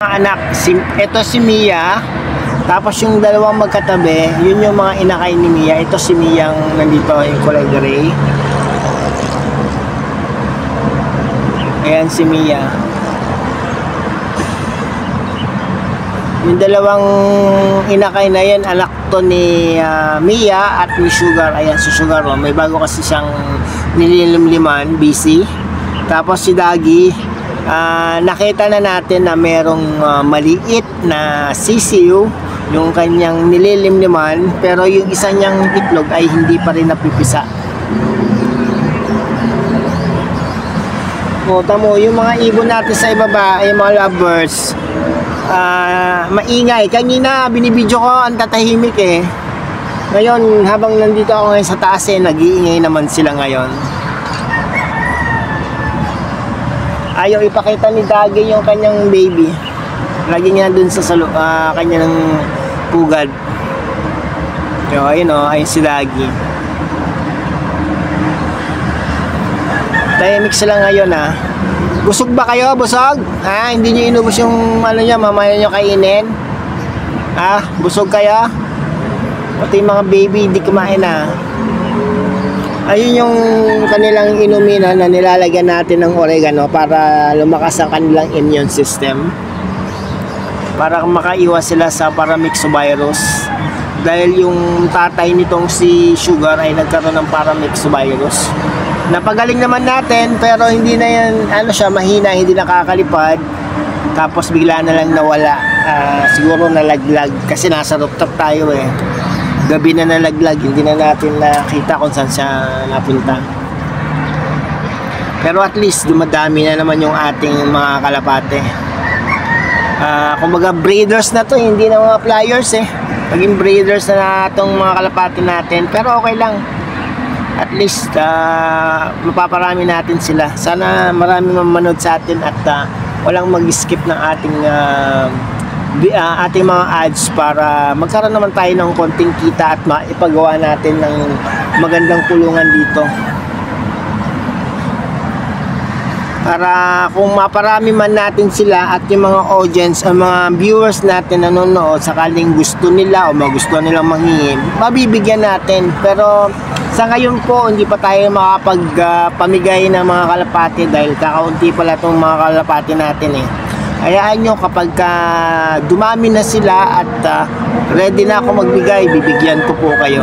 Anak, ito si Mia. Tapos yung dalawang magkatabi, yun yung mga inakay ni Mia. Ito si Mia ang nandito, yung kulay gray. Ayan si Mia. Yung dalawang inakay na yan, anak to ni Mia at ni Sugar. Ayan si Sugar, oh. May bago kasi siyang nililimliman, busy. Tapos si Dagi, nakita na natin na merong maliit na sisiu yung kanyang nililimliman, pero yung isa niyang itlog ay hindi pa rin napipisa. O, tamo, yung mga ibon natin sa ibaba, ay mga lovebirds, maingay. Kanina binibidyo ko, ang tatahimik eh. Ngayon, habang nandito ako ngayon sa taas eh, nag-iingay naman sila ngayon. Ayaw ipakita ni Dagi yung kanyang baby. Lagi niya dun sa kanyang pugad. So, ayun o, ayun si Dagi. Tahimik sila ngayon ha. Busog ba kayo? Busog? Ha? Hindi nyo inubos yung ano nyo, mamaya nyo kainin? Ha? Busog kayo? Pati yung mga baby hindi kumain ha. Ayun yung kanilang inuminan na nilalagyan natin ng oregano para lumakas ang kanilang immune system. Para makaiwas sila sa paramyxovirus. Dahil yung tatay nitong si Sugar ay nagkaroon ng paramyxovirus. Napagaling naman natin pero hindi na yan, ano siya, mahina, hindi nakakalipad. Tapos bigla na lang nawala. Siguro nalaglag kasi nasa rooftop tayo eh. Gabi na nalaglag, hindi na natin nakita kung saan siya napunta. Pero at least dumadami na naman yung ating mga kalapate. Kumbaga breeders na to, hindi na mga flyers eh. Maging breeders na itong mga kalapate natin. Pero okay lang. At least mapaparami natin sila. Sana marami mamanood sa atin at walang mag-skip ng ating ating mga ads para magkaroon naman tayo ng konting kita at maipagawa natin ng magandang kulungan dito. Para kung maparami man natin sila at yung mga audience, ang mga viewers natin nanonood, sakaling gusto nila o magustuhan nilang mangingin, mabibigyan natin. Pero sa ngayon po, hindi pa tayo makapagpamigay ng mga kalapati dahil kakaunti pala itong mga kalapati natin eh. Hayaan nyo kapag dumami na sila at ready na ako magbigay, bibigyan ko po kayo.